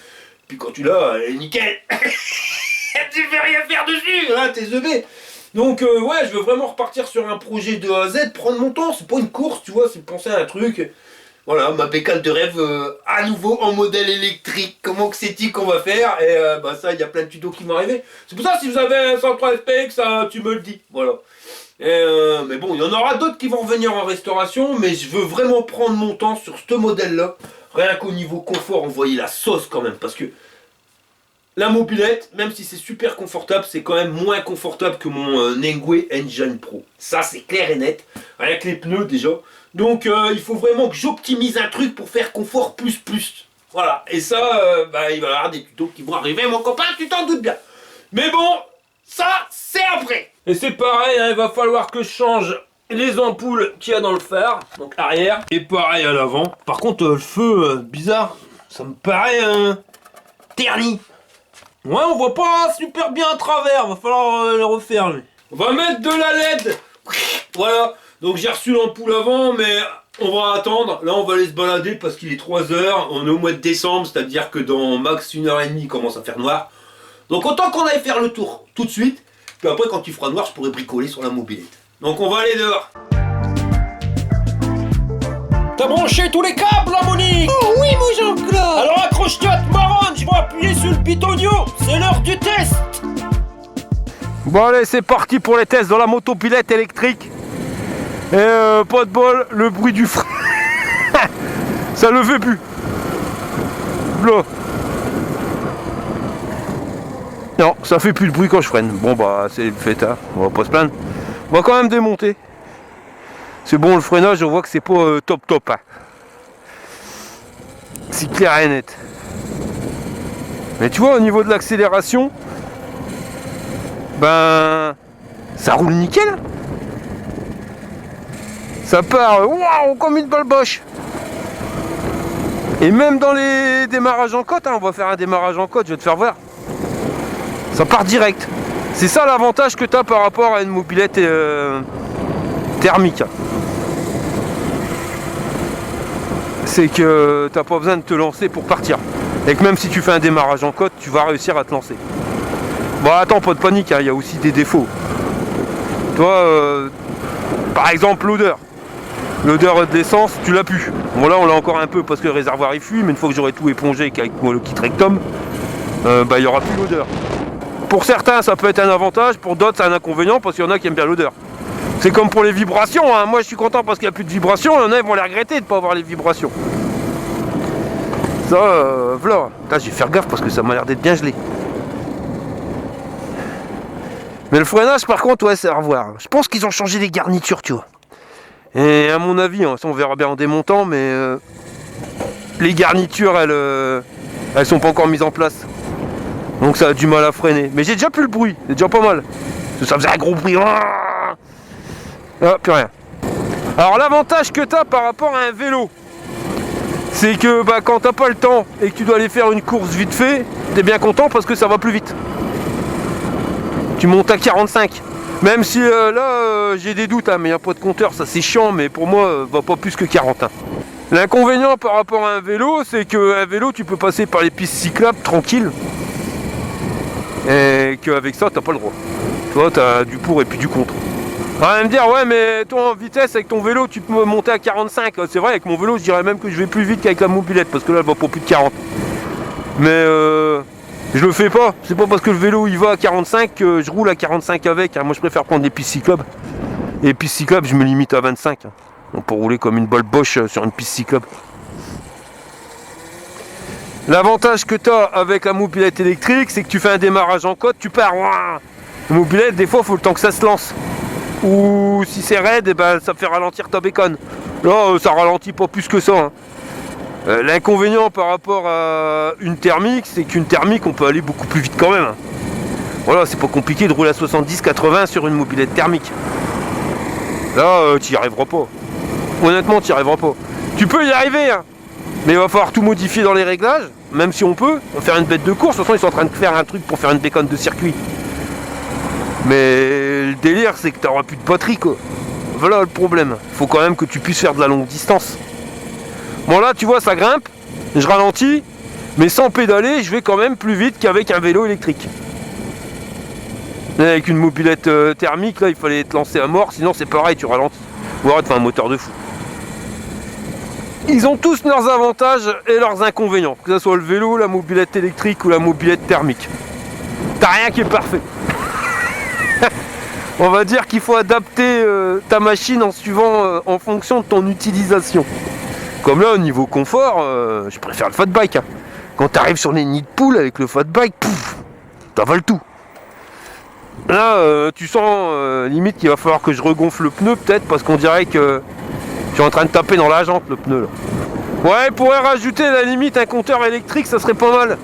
Puis quand tu l'as, elle est nickel. Tu fais rien faire dessus, hein, t'es zeubé. Donc ouais, je veux vraiment repartir sur un projet de A à Z, prendre mon temps, c'est pas une course, tu vois, c'est penser à un truc. Voilà, ma bécane de rêve à nouveau en modèle électrique. Comment que c'est-il qu'on va faire? Et bah ça, il y a plein de tutos qui vont arriver. C'est pour ça, si vous avez un 103 SPX, tu me le dis, voilà. Mais bon, il y en aura d'autres qui vont revenir en restauration, mais je veux vraiment prendre mon temps sur ce modèle-là. Rien qu'au niveau confort, on voyait la sauce quand même, parce que la mobilette, même si c'est super confortable, c'est quand même moins confortable que mon Nengwe Engine Pro. Ça, c'est clair et net, rien que les pneus déjà. Donc, il faut vraiment que j'optimise un truc pour faire confort plus. Voilà, et ça, bah, il va y avoir des tutos qui vont arriver, mon copain, tu t'en doutes bien. Mais bon, ça, c'est après. Et c'est pareil, hein, il va falloir que je change les ampoules qu'il y a dans le phare, donc arrière, et pareil à l'avant. Par contre, le feu, bizarre, ça me paraît terni. Ouais, on voit pas super bien à travers, va falloir le refaire lui. On va mettre de la LED. Voilà, donc j'ai reçu l'ampoule avant, mais on va attendre. Là, on va aller se balader parce qu'il est 3h. On est au mois de décembre, c'est-à-dire que dans max 1h30, il commence à faire noir. Donc autant qu'on aille faire le tour tout de suite. Puis après, quand il fera noir, je pourrai bricoler sur la mobilette. Donc on va aller dehors. T'as branché tous les câbles, là, Monique? Oh oui, mon Jean-Claude. Alors accroche-toi, te marronne, je vais appuyer sur le pitonio. C'est l'heure du test. Bon allez, c'est parti pour les tests dans la motopilette électrique. Et pas de bol, le bruit du frein, ça le fait plus. Là. Non, ça fait plus de bruit quand je freine. Bon bah c'est le fait, hein. On va pas se plaindre. On va quand même démonter. C'est bon, le freinage, on voit que c'est pas top, hein. C'est clair et net. Mais tu vois, au niveau de l'accélération, ben ça roule nickel. Ça part waouh comme une balle boche. Et même dans les démarrages en côte, hein, on va faire un démarrage en côte, je vais te faire voir. Ça part direct. C'est ça l'avantage que tu as par rapport à une mobilette thermique. C'est que t'as pas besoin de te lancer pour partir. Et que même si tu fais un démarrage en côte, tu vas réussir à te lancer. Bon attends, pas de panique, il y a aussi des défauts. Toi, par exemple l'odeur. L'odeur de l'essence, tu l'as plus. Bon là on l'a encore un peu parce que le réservoir il fuit, mais une fois que j'aurai tout épongé avec le kit rectum, bah il n'y aura plus l'odeur. Pour certains ça peut être un avantage, pour d'autres c'est un inconvénient parce qu'il y en a qui aiment bien l'odeur. C'est comme pour les vibrations, hein. Moi je suis content parce qu'il n'y a plus de vibrations, il y en a ils vont les regretter de ne pas avoir les vibrations. Ça, voilà. Là je vais faire gaffe parce que ça m'a l'air d'être bien gelé. Mais le freinage par contre, ouais, c'est à revoir. Je pense qu'ils ont changé les garnitures, tu vois. Et à mon avis, hein, ça on verra bien en démontant, mais les garnitures, elles sont pas encore mises en place. Donc ça a du mal à freiner. Mais j'ai déjà plus le bruit, c'est déjà pas mal. Parce que ça faisait un gros bruit. Ah, plus rien. Alors l'avantage que tu as par rapport à un vélo, c'est que bah, quand t'as pas le temps et que tu dois aller faire une course vite fait, t'es bien content parce que ça va plus vite. Tu montes à 45. Même si là j'ai des doutes, hein, mais il n'y a pas de compteur, ça c'est chiant, mais pour moi va pas plus que 40. Hein. L'inconvénient par rapport à un vélo, c'est qu'un vélo tu peux passer par les pistes cyclables tranquille. Et qu'avec ça t'as pas le droit. Toi t'as du pour et puis du contre. On va me dire ouais mais toi en vitesse avec ton vélo tu peux monter à 45. C'est vrai avec mon vélo je dirais même que je vais plus vite qu'avec la mobilette parce que là elle va pas plus de 40. Mais je le fais pas, c'est pas parce que le vélo il va à 45 que je roule à 45 avec, hein. Moi je préfère prendre des pistes cyclables. Et les pistes cyclables je me limite à 25. Hein. Donc pour rouler comme une balle boche sur une piste cyclable. L'avantage que tu as avec la mobilette électrique, c'est que tu fais un démarrage en côte, tu pars. La mobilette, des fois il faut le temps que ça se lance. Ou si c'est raide, et ben, ça fait ralentir ta bécane. Là ça ralentit pas plus que ça. Hein. L'inconvénient par rapport à une thermique, c'est qu'une thermique on peut aller beaucoup plus vite quand même. Voilà, c'est pas compliqué de rouler à 70-80 sur une mobilette thermique. Là, tu y arriveras pas. Honnêtement, tu y arriveras pas. Tu peux y arriver, hein, mais il va falloir tout modifier dans les réglages, même si on peut. On va faire une bête de course, de toute façon ils sont en train de faire un truc pour faire une bécane de circuit. Mais le délire, c'est que tu n'auras plus de batterie, quoi. Voilà le problème. Il faut quand même que tu puisses faire de la longue distance. Bon là tu vois ça grimpe, je ralentis, mais sans pédaler je vais quand même plus vite qu'avec un vélo électrique. Et avec une mobilette thermique là il fallait te lancer à mort, sinon c'est pareil tu ralentis. Ou alors tu fais un moteur de fou. Ils ont tous leurs avantages et leurs inconvénients, que ce soit le vélo, la mobilette électrique ou la mobilette thermique. T'as rien qui est parfait. On va dire qu'il faut adapter ta machine en suivant, en fonction de ton utilisation. Comme là au niveau confort, je préfère le fat bike. Hein. Quand tu arrives sur les nids de poules avec le fat bike, pouf, t'avales tout. Là tu sens limite qu'il va falloir que je regonfle le pneu peut-être parce qu'on dirait que je suis en train de taper dans la jante le pneu là. Ouais, il pourrait rajouter à la limite un compteur électrique, ça serait pas mal.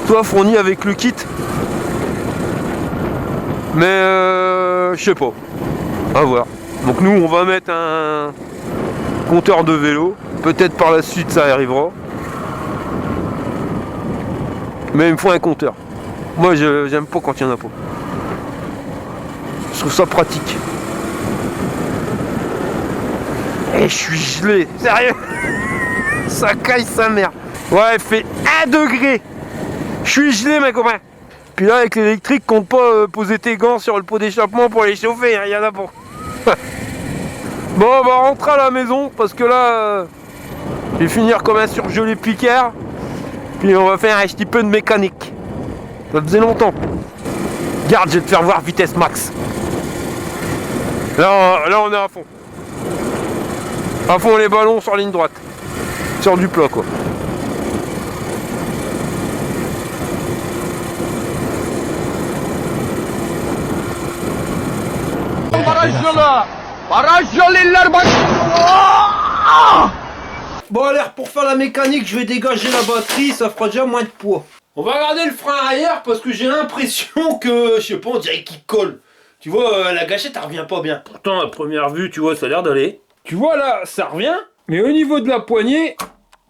Toi fourni avec le kit. Mais je sais pas. À voir. Donc nous on va mettre un compteur de vélo. Peut-être par la suite ça arrivera. Mais il me faut un compteur. Moi j'aime pas quand il y en a pas. Je trouve ça pratique. Et je suis gelé. Sérieux. Ça caille sa mère. Ouais, il fait 1 degré. Je suis gelé mes copains. Puis là avec l'électrique, compte pas poser tes gants sur le pot d'échappement pour les chauffer, il y en a pas. Bon, on va rentrer à la maison parce que là, je vais finir comme un surgelé Picard. Puis on va faire un petit peu de mécanique. Ça faisait longtemps. Garde, je vais te faire voir vitesse max. Là on est à fond. À fond les ballons sur ligne droite. Sur du plat quoi. Bon alors pour faire la mécanique je vais dégager la batterie, ça fera déjà moins de poids. On va regarder le frein arrière parce que j'ai l'impression que, je sais pas, on dirait qu'il colle. Tu vois, la gâchette elle revient pas bien. Pourtant à première vue tu vois ça a l'air d'aller. Tu vois là ça revient, mais au niveau de la poignée,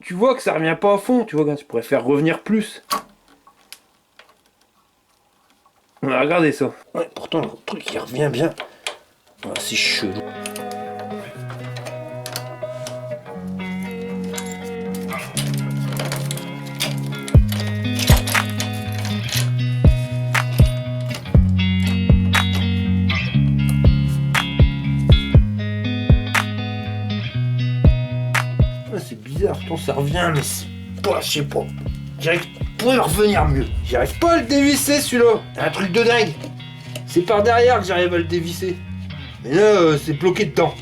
tu vois que ça revient pas à fond. Tu vois quand tu pourrais faire revenir plus. On va regarder ça. Ouais, pourtant le truc il revient bien. Ah, c'est chelou. C'est bizarre, pourtant ça revient, mais c'est pas, je sais pas. J'arrive pas à revenir mieux. J'arrive pas à le dévisser celui-là. Un truc de dingue. C'est par derrière que j'arrive à le dévisser. Mais là, c'est bloqué dedans.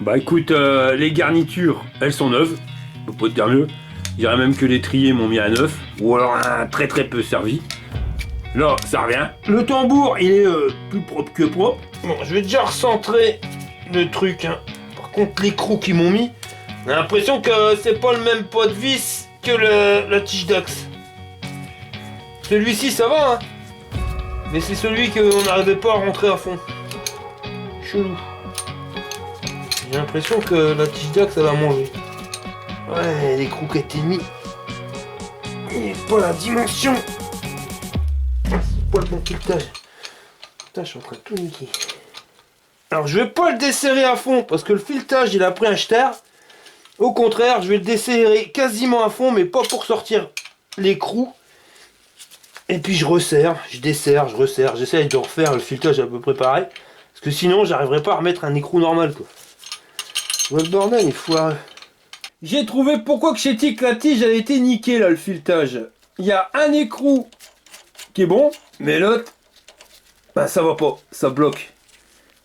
Bah écoute, les garnitures, elles sont neuves. Je peux pas te dire mieux. Je dirais même que les triers m'ont mis à neuf. Ou alors un très peu servi. Là, ça revient. Le tambour, il est plus propre que propre. Bon, je vais déjà recentrer le truc. Hein. Par contre, l'écrou qu'ils m'ont mis, j'ai l'impression que c'est pas le même pot de vis que la tige d'axe. Celui-ci, ça va, hein. Mais c'est celui qu'on n'arrivait pas à rentrer à fond. Chelou. J'ai l'impression que la tige d'axe elle a mangé. Ouais, l'écrou qui a été mis. Il n'est pas la dimension. C'est pas le bon piletage. Putain, je suis en train de tout niquer. Alors je vais pas le desserrer à fond parce que le filetage il a pris un jeter. Au contraire, je vais le desserrer quasiment à fond, mais pas pour sortir l'écrou. Et puis je resserre, je desserre, je resserre. J'essaye de refaire le filetage à peu près pareil. Parce que sinon, j'arriverai pas à remettre un écrou normal, quoi. Ouais, le bordel, il faut... J'ai trouvé pourquoi que chez Tic la tige, elle a été niquée, là, le filetage. Il y a un écrou qui est bon, mais l'autre, bah ça va pas, ça bloque.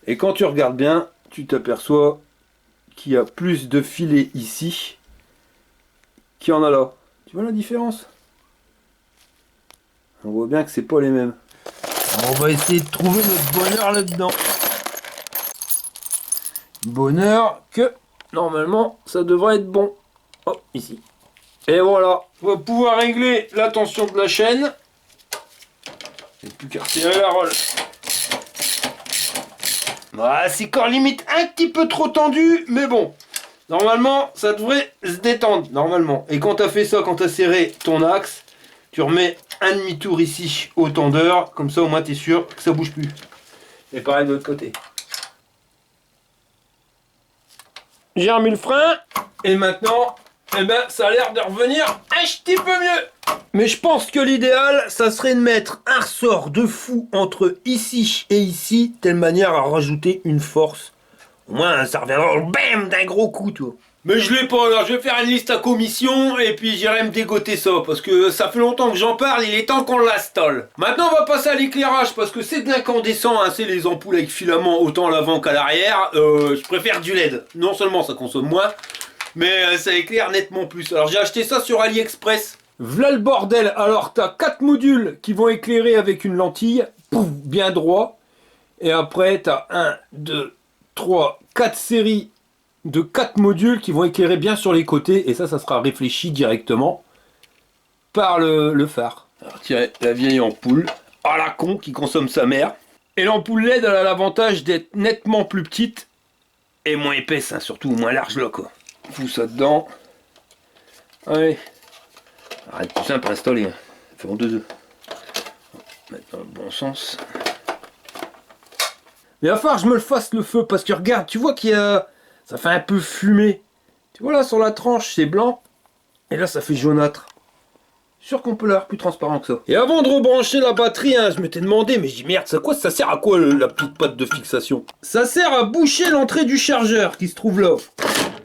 Et quand tu regardes bien, tu t'aperçois qu'il y a plus de filets ici qu'il y en a là. Tu vois la différence? On voit bien que c'est pas les mêmes. Alors on va essayer de trouver notre bonheur là-dedans. Bonheur que normalement ça devrait être bon. Hop, ici. Et voilà, on va pouvoir régler la tension de la chaîne. Il n'y a plus qu'à retirer la rolle. Ah, c'est encore limite un petit peu trop tendu, mais bon. Normalement, ça devrait se détendre, normalement. Et quand tu as fait ça, quand tu as serré ton axe, tu remets un demi-tour ici au tendeur. Comme ça, au moins, tu es sûr que ça bouge plus. Et pareil de l'autre côté. J'ai remis le frein. Et maintenant, eh ben, ça a l'air de revenir un petit peu mieux. Mais je pense que l'idéal, ça serait de mettre un ressort de fou entre ici et ici, telle manière à rajouter une force. Au moins, ça reviendra bam d'un gros coup, tu vois. Mais je l'ai pas, alors je vais faire une liste à commission et puis j'irai me dégoter ça, parce que ça fait longtemps que j'en parle, il est temps qu'on l'installe. Maintenant, on va passer à l'éclairage, parce que c'est de l'incandescent, hein, c'est les ampoules avec filament autant à l'avant qu'à l'arrière. Je préfère du LED. Non seulement ça consomme moins, mais ça éclaire nettement plus. Alors j'ai acheté ça sur AliExpress. V'là le bordel. Alors t'as 4 modules qui vont éclairer avec une lentille, pouf, bien droit. Et après t'as 1, 2, 3, 4 séries de 4 modules qui vont éclairer bien sur les côtés. Et ça sera réfléchi directement par le phare. Alors tiens, la vieille ampoule, à la con qui consomme sa mère. Et l'ampoule LED elle a l'avantage d'être nettement plus petite Et moins épaisse, hein, surtout moins large là quoi. Fous ça dedans. Allez. Arrête, tout simple à installer. Hein. Fait en 2-2. Mettre dans le bon sens. Mais il va falloir que je me le fasse le feu parce que regarde, tu vois qu'il y a. Ça fait un peu fumé. Tu vois là sur la tranche c'est blanc. Et là ça fait jaunâtre. Sûr qu'on peut l'avoir plus transparent que ça. Et avant de rebrancher la batterie, hein, je m'étais demandé, mais j'ai dit merde, ça sert à quoi la petite patte de fixation? Ça sert à boucher l'entrée du chargeur qui se trouve là.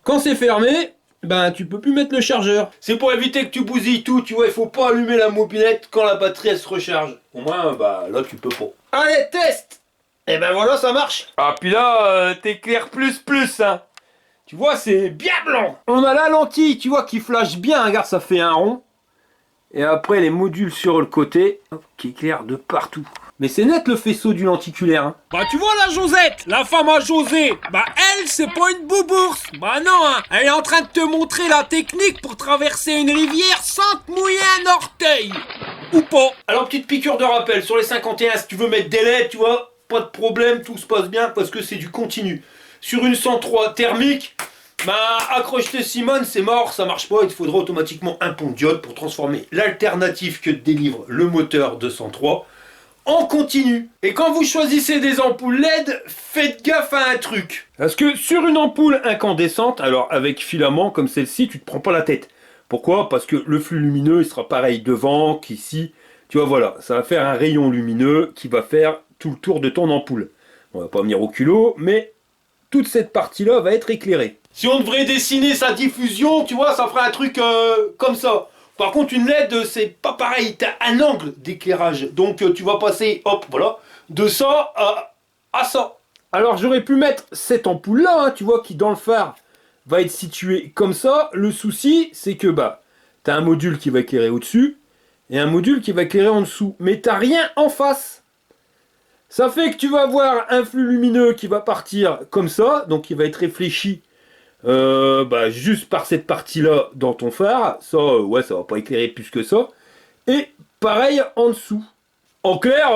Quand c'est fermé, ben tu peux plus mettre le chargeur. C'est pour éviter que tu bousilles tout, tu vois, il faut pas allumer la mobilette quand la batterie elle se recharge. Au moins, bah là tu peux pas. Allez, test! Et ben voilà, ça marche. Ah puis là, t'éclaires plus, hein. Tu vois, c'est bien blanc. On a la lentille, tu vois, qui flash bien, regarde, ça fait un rond. Et après les modules sur le côté, qui éclairent de partout. Mais c'est net le faisceau du lenticulaire. Hein. Bah tu vois la Josette, la femme à José, bah elle c'est pas une boubourse. Bah non hein, elle est en train de te montrer la technique pour traverser une rivière sans te mouiller un orteil. Ou pas. Alors petite piqûre de rappel, sur les 51, si tu veux mettre des LED, tu vois, pas de problème, tout se passe bien parce que c'est du continu. Sur une 103 thermique, bah accroche-toi Simone, c'est mort, ça marche pas, il te faudra automatiquement un pont diode pour transformer l'alternative que te délivre le moteur de 103 en continu. Et quand vous choisissez des ampoules LED, faites gaffe à un truc. Parce que sur une ampoule incandescente, alors avec filament comme celle-ci, tu te prends pas la tête. Pourquoi? Parce que le flux lumineux, il sera pareil devant qu'ici. Tu vois, voilà, ça va faire un rayon lumineux qui va faire tout le tour de ton ampoule. On va pas venir au culot, mais toute cette partie-là va être éclairée. Si on devrait dessiner sa diffusion, tu vois, ça ferait un truc comme ça. Par contre, une LED, c'est pas pareil. T'as un angle d'éclairage. Donc, tu vas passer, hop, voilà, de ça à ça. Alors, j'aurais pu mettre cette ampoule-là, hein, tu vois, qui dans le phare va être située comme ça. Le souci, c'est que, bah, t'as un module qui va éclairer au-dessus et un module qui va éclairer en dessous. Mais t'as rien en face. Ça fait que tu vas avoir un flux lumineux qui va partir comme ça, donc qui va être réfléchi juste par cette partie-là dans ton phare. Ça, ouais, ça va pas éclairer plus que ça. Et pareil en dessous. En clair,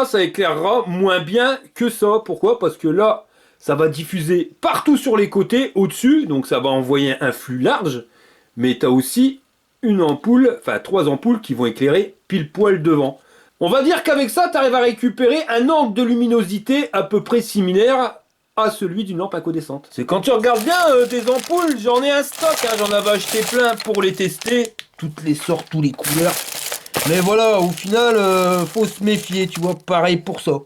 ça éclairera moins bien que ça. Pourquoi? Parce que là, ça va diffuser partout sur les côtés, au-dessus, donc ça va envoyer un flux large. Mais tu as aussi une ampoule, enfin 3 ampoules qui vont éclairer pile poil devant. On va dire qu'avec ça, tu arrives à récupérer un angle de luminosité à peu près similaire à celui d'une lampe incandescente. C'est quand tu regardes bien des ampoules, j'en ai un stock, hein, j'en avais acheté plein pour les tester. Toutes les sortes, toutes les couleurs. Mais voilà, au final, faut se méfier, tu vois, pareil pour ça.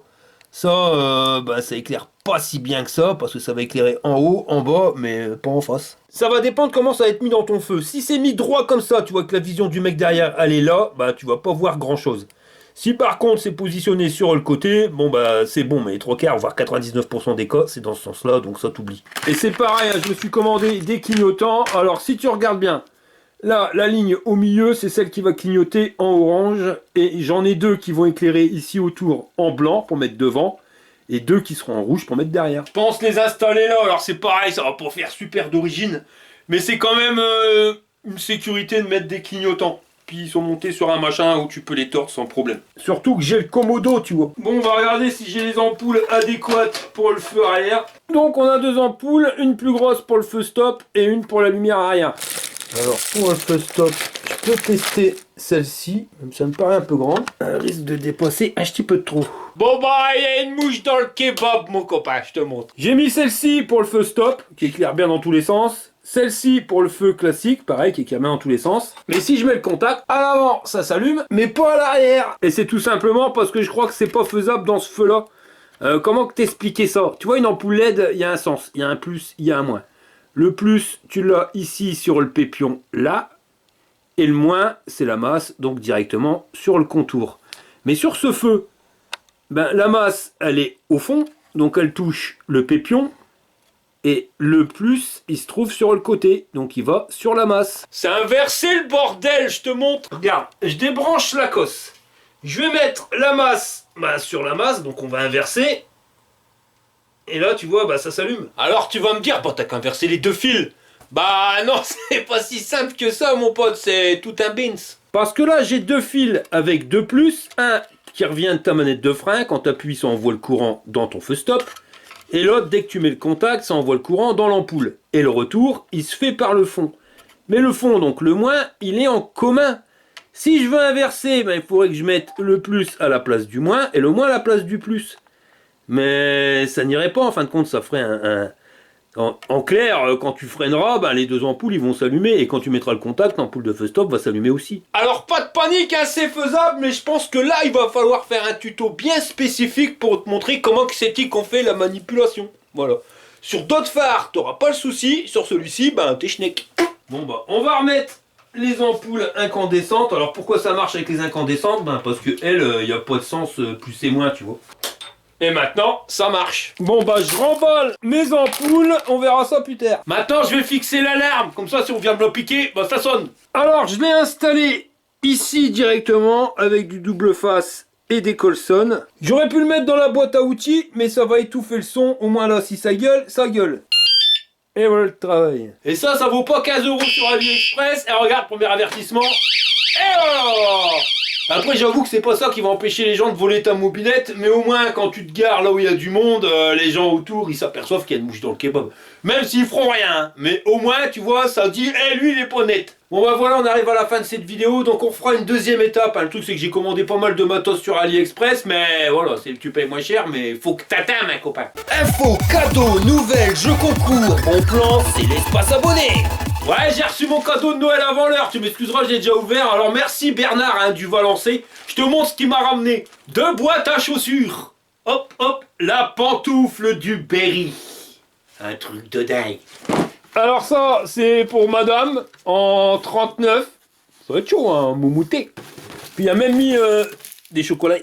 Ça, ça éclaire pas si bien que ça, parce que ça va éclairer en haut, en bas, mais pas en face. Ça va dépendre comment ça va être mis dans ton feu. Si c'est mis droit comme ça, tu vois que la vision du mec derrière, elle est là, tu vas pas voir grand chose. Si par contre c'est positionné sur le côté, c'est bon, mais les 3/4, voire 99% des cas, c'est dans ce sens-là, donc ça t'oublie. Et c'est pareil, hein, je me suis commandé des clignotants. Alors si tu regardes bien, là, la ligne au milieu, c'est celle qui va clignoter en orange. Et j'en ai 2 qui vont éclairer ici autour en blanc pour mettre devant. Et 2 qui seront en rouge pour mettre derrière. Je pense les installer là, alors c'est pareil, ça va pas faire super d'origine. Mais c'est quand même une sécurité de mettre des clignotants. Puis ils sont montés sur un machin où tu peux les tordre sans problème. Surtout que j'ai le commodo, tu vois. Bon, on va regarder si j'ai les ampoules adéquates pour le feu arrière. Donc on a 2 ampoules, une plus grosse pour le feu stop et une pour la lumière arrière. Alors pour le feu stop, je peux tester celle-ci, même ça me paraît un peu grande. Elle risque de dépasser un petit peu de trop. Bon il y a une mouche dans le kebab mon copain, je te montre. J'ai mis celle-ci pour le feu stop, qui éclaire bien dans tous les sens. Celle-ci pour le feu classique, pareil, qui éclaire bien dans tous les sens. Mais si je mets le contact, à l'avant ça s'allume, mais pas à l'arrière. Et c'est tout simplement parce que je crois que c'est pas faisable dans ce feu-là. Comment t'expliquer ça? Tu vois, une ampoule LED, il y a un sens, il y a un plus, il y a un moins. Le plus, tu l'as ici sur le pépion, là. Et le moins, c'est la masse, donc directement sur le contour. Mais sur ce feu, la masse, elle est au fond, donc elle touche le pépion. Et le plus, il se trouve sur le côté, donc il va sur la masse. C'est inversé le bordel, je te montre. Regarde, je débranche la cosse. Je vais mettre la masse sur la masse, donc on va inverser. Et là, tu vois, ça s'allume. Alors tu vas me dire, t'as qu'à inverser les 2 fils. Non, c'est pas si simple que ça, mon pote, c'est tout un bins. Parce que là, j'ai 2 fils avec 2 plus, un qui revient de ta manette de frein, quand tu appuies, ça envoie le courant dans ton feu stop. Et l'autre, dès que tu mets le contact, ça envoie le courant dans l'ampoule. Et le retour, il se fait par le fond. Mais le fond, donc le moins, il est en commun. Si je veux inverser, ben, il faudrait que je mette le plus à la place du moins et le moins à la place du plus. Mais ça n'irait pas, en fin de compte, ça ferait En clair, quand tu freineras, ben, les deux ampoules ils vont s'allumer et quand tu mettras le contact, l'ampoule de feu stop va s'allumer aussi. Alors pas de panique, hein, c'est faisable, mais je pense que là il va falloir faire un tuto bien spécifique pour te montrer comment que c'est qu'on fait la manipulation. Voilà. Sur d'autres phares, t'auras pas le souci, sur celui-ci, ben t'es schneck. Bon bah, on va remettre les ampoules incandescentes. Alors pourquoi ça marche avec les incandescentes? Ben parce que elles, il n'y a pas de sens plus et moins, tu vois. Et maintenant, ça marche. Bon bah je remballe mes ampoules, on verra ça plus tard. Maintenant je vais fixer l'alarme, comme ça si on vient me le piquer, bah ça sonne. Alors je l'ai installé ici directement avec du double face et des Colson. J'aurais pu le mettre dans la boîte à outils, mais ça va étouffer le son, au moins là si ça gueule, ça gueule. Et voilà le travail. Et ça vaut pas 15 € sur AliExpress. Et regarde, premier avertissement. Et voilà. Après j'avoue que c'est pas ça qui va empêcher les gens de voler ta mobilette, mais au moins quand tu te gares là où il y a du monde, les gens autour ils s'aperçoivent qu'il y a une mouche dans le kebab. Même s'ils feront rien, hein. Mais au moins tu vois ça dit lui il est pas net. Bon bah voilà, on arrive à la fin de cette vidéo, donc on fera une deuxième étape, hein. Le truc c'est que j'ai commandé pas mal de matos sur AliExpress, mais voilà, c'est que tu payes moins cher, mais faut que t'atteins mes copains. Info, cadeau, nouvelles, jeux concours, bon plan, c'est l'espace abonné. Ouais, j'ai reçu mon cadeau de Noël avant l'heure, tu m'excuseras, j'ai déjà ouvert. Alors merci Bernard hein, du Valençay. Je te montre ce qu'il m'a ramené. 2 boîtes à chaussures. Hop, hop, la pantoufle du Berry. Un truc de dingue. Alors ça, c'est pour madame, en 39. Ça va être chaud, hein, moumouté. Puis il a même mis des chocolats.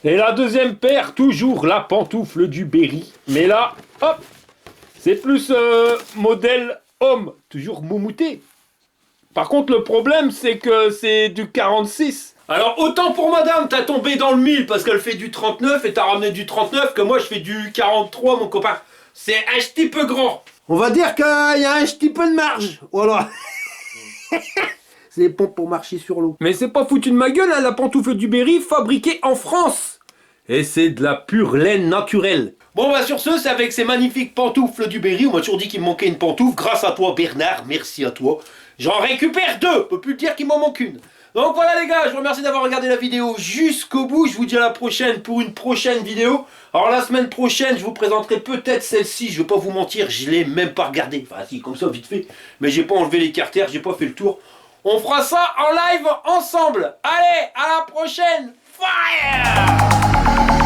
Et la deuxième paire, toujours la pantoufle du Berry. Mais là, hop, c'est plus modèle homme, toujours moumouté. Par contre, le problème, c'est que c'est du 46. Alors, autant pour madame, t'as tombé dans le 1000 parce qu'elle fait du 39 et t'as ramené du 39, que moi, je fais du 43, mon copain. C'est un petit peu grand. On va dire qu'il y a un petit peu de marge. Voilà. C'est bon pour marcher sur l'eau. Mais c'est pas foutu de ma gueule, hein, la pantoufle du Berry, fabriquée en France. Et c'est de la pure laine naturelle. Bon bah sur ce, c'est avec ces magnifiques pantoufles du Berry, on m'a toujours dit qu'il me manquait une pantoufle, grâce à toi Bernard, merci à toi. J'en récupère 2, on peut plus dire qu'il m'en manque une. Donc voilà les gars, je vous remercie d'avoir regardé la vidéo jusqu'au bout, je vous dis à la prochaine pour une prochaine vidéo. Alors la semaine prochaine, je vous présenterai peut-être celle-ci, je vais pas vous mentir, je l'ai même pas regardée. Enfin si, comme ça vite fait, mais j'ai pas enlevé les carters, j'ai pas fait le tour. On fera ça en live ensemble. Allez, à la prochaine. Fire!